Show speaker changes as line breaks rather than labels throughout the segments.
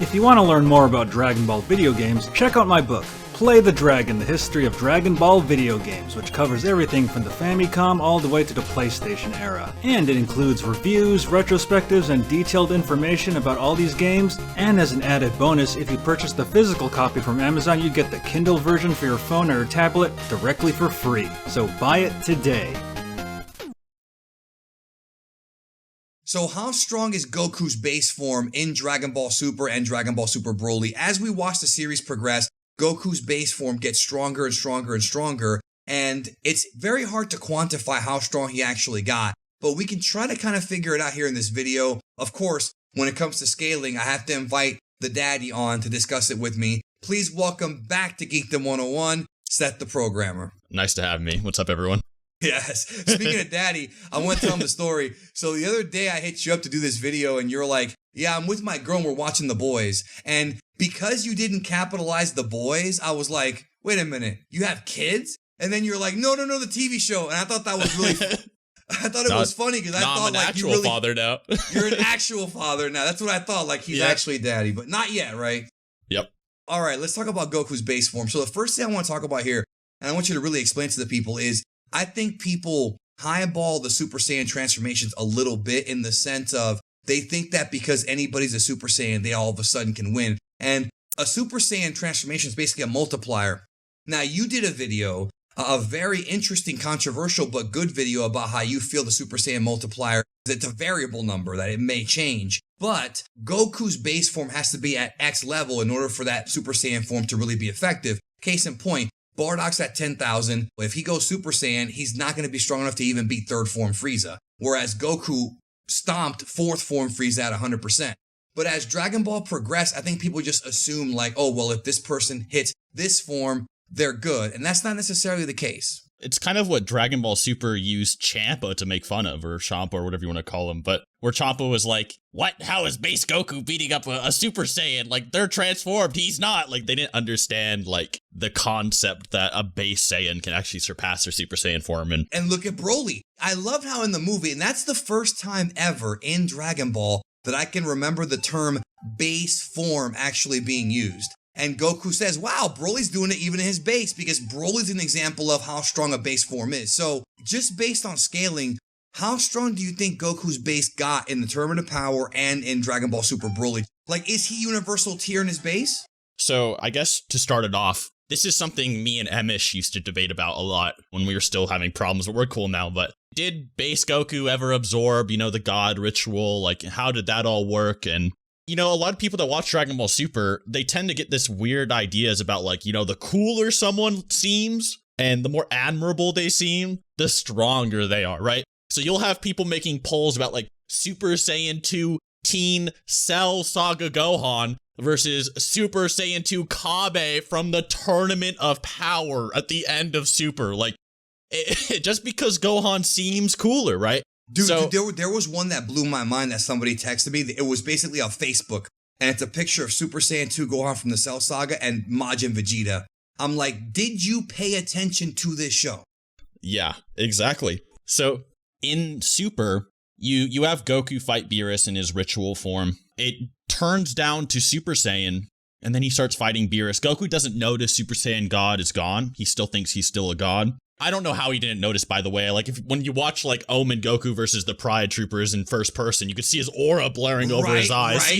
If you want to learn more about Dragon Ball video games, check out my book, Play the Dragon, The History of Dragon Ball Video Games, which covers everything from the Famicom all the way to the PlayStation era. And it includes reviews, retrospectives, and detailed information about all these games. And as an added bonus, if you purchase the physical copy from Amazon, you get the Kindle version for your phone or tablet directly for free. So buy it today.
So how strong is Goku's base form in Dragon Ball Super and Dragon Ball Super Broly? As we watch the series progress, Goku's base form gets stronger and stronger and stronger, and it's very hard to quantify how strong he actually got, but we can try to kind of figure it out here in this video. Of course, when it comes to scaling, I have to invite the daddy on to discuss it with me. Please welcome back to Geekdom 101, Seth the Programmer.
Nice to have me. What's up, everyone?
Yes. Speaking of daddy, I want to tell him the story. So the other day I hit you up to do this video and you're like, yeah, I'm with my girl and we're watching The Boys. And because you didn't capitalize The Boys, I was like, wait a minute, you have kids? And then you're like, no, the TV show. And I thought that was really I thought it was funny because I thought
I'm an
like
actual
you really,
father now.
You're an actual father now. That's what I thought. Like he's actually daddy, but not yet, right?
Yep.
All right, let's talk about Goku's base form. So the first thing I want to talk about here, and I want you to really explain to the people, is I think people highball the Super Saiyan transformations a little bit in the sense of they think that because anybody's a Super Saiyan, they all of a sudden can win. And a Super Saiyan transformation is basically a multiplier. Now, you did a video, a very interesting, controversial, but good video about how you feel the Super Saiyan multiplier. It's a variable number that it may change. But Goku's base form has to be at X level in order for that Super Saiyan form to really be effective. Case in point, Bardock's at 10,000. If he goes Super Saiyan, he's not going to be strong enough to even beat third form Frieza. Whereas Goku stomped fourth form Frieza at 100%. But as Dragon Ball progressed, I think people just assume like, oh, well, if this person hits this form, they're good. And that's not necessarily the case.
It's kind of what Dragon Ball Super used Champa to make fun of, or Champa, or whatever you want to call him. But where Champa was like, what? How is base Goku beating up a Super Saiyan? Like, they're transformed. He's not. Like, they didn't understand, like, the concept that a base Saiyan can actually surpass their Super Saiyan form.
And look at Broly. I love how in the movie, and that's the first time ever in Dragon Ball that I can remember the term base form actually being used. And Goku says, wow, Broly's doing it even in his base, because Broly's an example of how strong a base form is. So just based on scaling, how strong do you think Goku's base got in the Tournament of Power and in Dragon Ball Super Broly? Like, is he universal tier in his base?
So I guess to start it off, this is something me and Emish used to debate about a lot when we were still having problems, but we're cool now. But did base Goku ever absorb, the God ritual? Like, how did that all work? And a lot of people that watch Dragon Ball Super, they tend to get this weird ideas about like, the cooler someone seems and the more admirable they seem, the stronger they are, right? So you'll have people making polls about like Super Saiyan 2 Teen Cell Saga Gohan versus Super Saiyan 2 Kabe from the Tournament of Power at the end of Super. Like, just because Gohan seems cooler, right?
Dude, there was one that blew my mind that somebody texted me. It was basically on Facebook, and it's a picture of Super Saiyan 2 Gohan from the Cell Saga and Majin Vegeta. I'm like, did you pay attention to this show?
Yeah, exactly. So in Super, you have Goku fight Beerus in his ritual form. It turns down to Super Saiyan, and then he starts fighting Beerus. Goku doesn't notice Super Saiyan God is gone. He still thinks he's still a god. I don't know how he didn't notice, by the way. Like, when you watch, like, Omen Goku versus the Pride Troopers in first person, you could see his aura blaring over his eyes.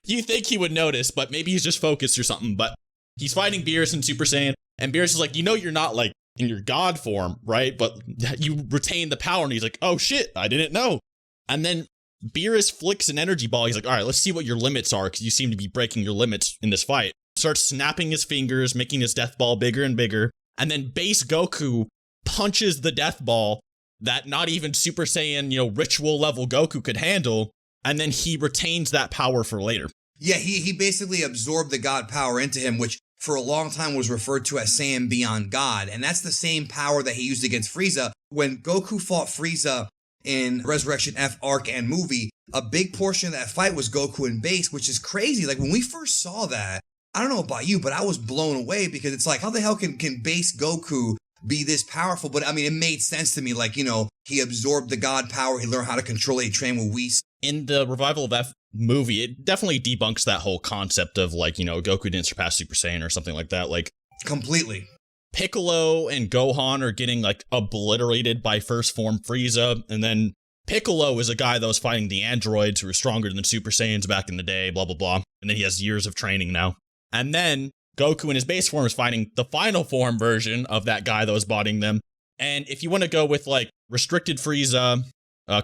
You think he would notice, but maybe he's just focused or something. But he's fighting Beerus in Super Saiyan, and Beerus is like, you're not, like, in your god form, right? But you retain the power, and he's like, oh, shit, I didn't know. And then Beerus flicks an energy ball. He's like, all right, let's see what your limits are, because you seem to be breaking your limits in this fight. Starts snapping his fingers, making his death ball bigger and bigger. And then base Goku punches the death ball that not even Super Saiyan, ritual level Goku could handle, and then he retains that power for later.
Yeah, he basically absorbed the God power into him, which for a long time was referred to as Saiyan Beyond God, and that's the same power that he used against Frieza. When Goku fought Frieza in Resurrection F arc and movie, a big portion of that fight was Goku in base, which is crazy. Like, when we first saw that, I don't know about you, but I was blown away, because it's like, how the hell can base Goku be this powerful. But I mean, it made sense to me. Like, he absorbed the God power. He learned how to control it. He trained with Whis.
In the Revival of F movie, it definitely debunks that whole concept of like, Goku didn't surpass Super Saiyan or something like that. Like,
completely.
Piccolo and Gohan are getting like obliterated by first form Frieza, and then Piccolo is a guy that was fighting the androids who were stronger than Super Saiyans back in the day, blah, blah, blah. And then he has years of training now. And then Goku in his base form is fighting the final form version of that guy that was bodying them. And if you want to go with like restricted Frieza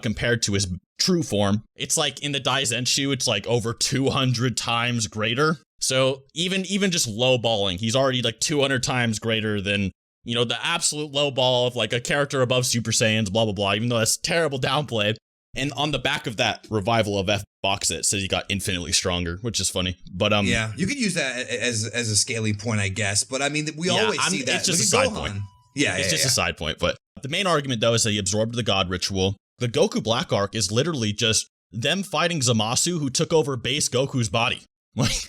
compared to his true form, it's like in the Daizenshu, it's like over 200 times greater. So even just lowballing, he's already like 200 times greater than, the absolute lowball of like a character above Super Saiyans, blah, blah, blah, even though that's terrible downplay. And on the back of that Revival of F box set says he got infinitely stronger, which is funny. But
yeah, you could use that as a scaling point, I guess. But I mean, we always see that.
It's just a side point.
Yeah,
it's just a side point. But the main argument, though, is that he absorbed the God ritual. The Goku Black arc is literally just them fighting Zamasu, who took over base Goku's body. Like,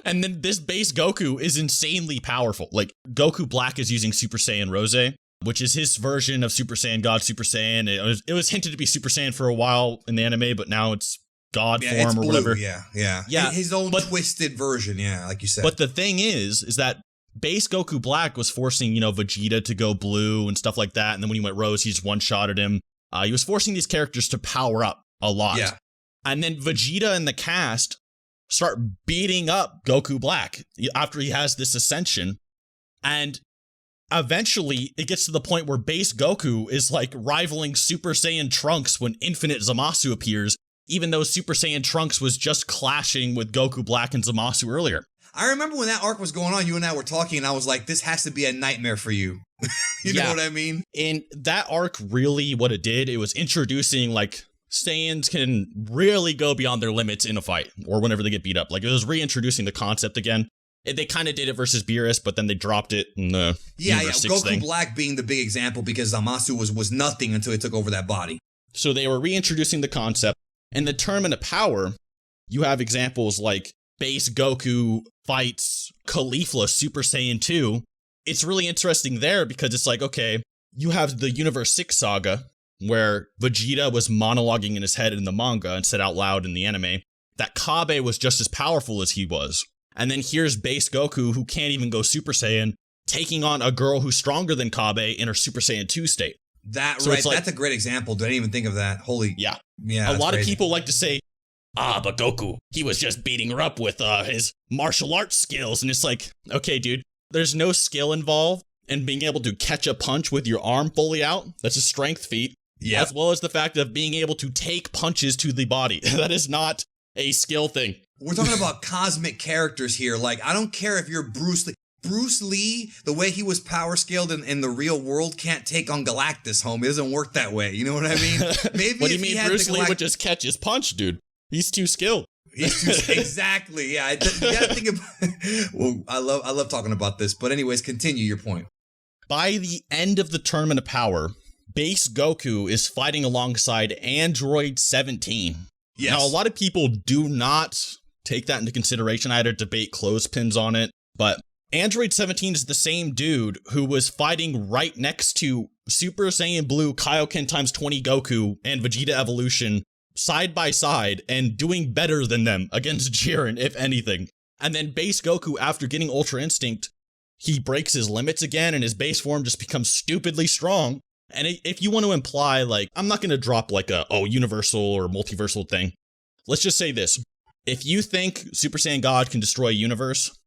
and then this base Goku is insanely powerful. Like, Goku Black is using Super Saiyan Rose, which is his version of Super Saiyan God, Super Saiyan. It was hinted to be Super Saiyan for a while in the anime, but now it's God form
it's
or
blue,
whatever.
Yeah. His own twisted version, like you said.
But the thing is that base Goku Black was forcing, Vegeta to go blue and stuff like that. And then when he went Rose, he just one-shotted him. He was forcing these characters to power up a lot.
Yeah.
And then Vegeta and the cast start beating up Goku Black after he has this ascension. And eventually it gets to the point where base Goku is like rivaling Super Saiyan Trunks when Infinite Zamasu appears, even though Super Saiyan Trunks was just clashing with Goku Black and Zamasu earlier.
I remember when that arc was going on, you and I were talking, and I was like, this has to be a nightmare for you. You know what I mean?
And that arc really, what it did, it was introducing, like, Saiyans can really go beyond their limits in a fight, or whenever they get beat up. Like, it was reintroducing the concept again. They kind of did it versus Beerus, but then they dropped it in the Universe 6
Goku
thing.
Black being the big example, because Zamasu was nothing until he took over that body.
So they were reintroducing the concept. In the Tournament of Power, you have examples like base Goku fights Caulifla Super Saiyan 2. It's really interesting there because it's like, okay, you have the Universe 6 saga where Vegeta was monologuing in his head in the manga and said out loud in the anime that Kabe was just as powerful as he was. And then here's base Goku, who can't even go Super Saiyan, taking on a girl who's stronger than Kabe in her Super Saiyan 2 state.
That's a great example. Didn't even think of that.
Yeah.
Yeah.
A lot of people like to say, but Goku, he was just beating her up with his martial arts skills. And it's like, okay, dude, there's no skill involved in being able to catch a punch with your arm fully out. That's a strength feat.
Yeah.
As well as the fact of being able to take punches to the body. That is not a skill thing.
We're talking about cosmic characters here. Like, I don't care if you're Bruce Lee. Bruce Lee, the way he was power scaled in the real world, can't take on Galactus, homie. It doesn't work that way. You know what I mean? Maybe
what do you mean Bruce Lee would just catch his punch, dude? He's too skilled.
Exactly. Yeah. You gotta think about. Well, I love talking about this. But anyways, continue your point.
By the end of the Tournament of Power, base Goku is fighting alongside Android 17.
Yes.
Now, a lot of people do not take that into consideration. I had a debate clothespins on it, but Android 17 is the same dude who was fighting right next to Super Saiyan Blue Kaioken times 20 Goku and Vegeta Evolution side by side and doing better than them against Jiren, if anything. And then base Goku, after getting Ultra Instinct, he breaks his limits again and his base form just becomes stupidly strong. And if you want to imply, like, I'm not going to drop like a, universal or multiversal thing. Let's just say this. If you think Super Saiyan God can destroy a universe,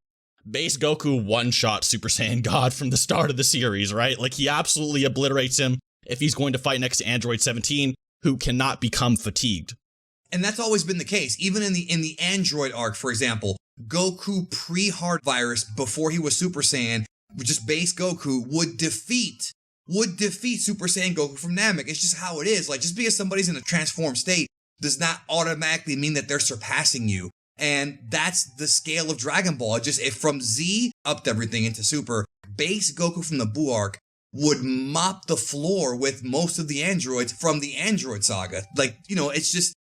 base Goku one-shot Super Saiyan God from the start of the series, right? Like, he absolutely obliterates him if he's going to fight next to Android 17, who cannot become fatigued.
And that's always been the case. Even in the Android arc, for example, Goku pre-Heart Virus, before he was Super Saiyan, just base Goku would defeat Super Saiyan Goku from Namek. It's just how it is. Like, just because somebody's in a transformed state does not automatically mean that they're surpassing you. And that's the scale of Dragon Ball. If from Z upped everything into Super, base Goku from the Buu arc would mop the floor with most of the androids from the Android saga. Like, it's just,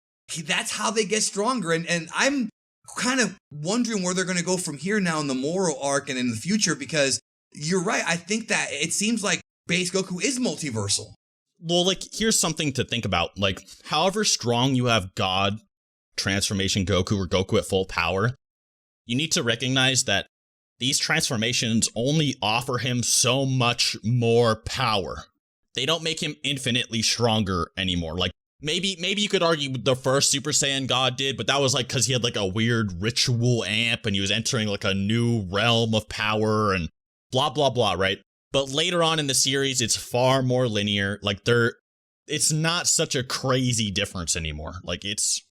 that's how they get stronger. And I'm kind of wondering where they're going to go from here now in the Moro arc and in the future, because you're right. I think that it seems like base Goku is multiversal.
Well, like, here's something to think about. Like, however strong you have God transformation Goku or Goku at full power, you need to recognize that these transformations only offer him so much more power. They don't make him infinitely stronger anymore. Like, maybe you could argue the first Super Saiyan God did, but that was like because he had like a weird ritual amp and he was entering like a new realm of power and blah, blah, blah, right? But later on in the series, it's far more linear. Like, it's not such a crazy difference anymore. Like, it's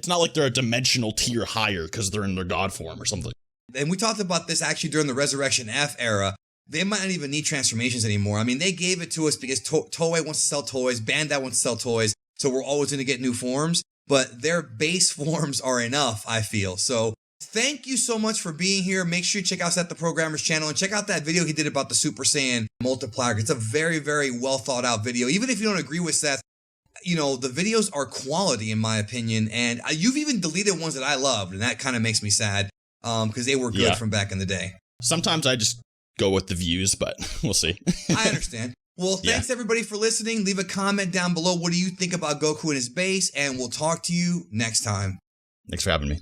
not like they're a dimensional tier higher because they're in their God form or something.
And we talked about this actually during the Resurrection F era. They might not even need transformations anymore. I mean, they gave it to us because Toei wants to sell toys, Bandai wants to sell toys, so we're always going to get new forms. But their base forms are enough, I feel. So thank you so much for being here. Make sure you check out Seth the Programmer's channel and check out that video he did about the Super Saiyan multiplier. It's a very, very well thought out video. Even if you don't agree with Seth, you know, the videos are quality in my opinion. And you've even deleted ones that I loved. And that kind of makes me sad because they were good from back in the day.
Sometimes I just go with the views, but we'll see.
I understand. Well, thanks everybody for listening. Leave a comment down below. What do you think about Goku and his base? And we'll talk to you next time.
Thanks for having me.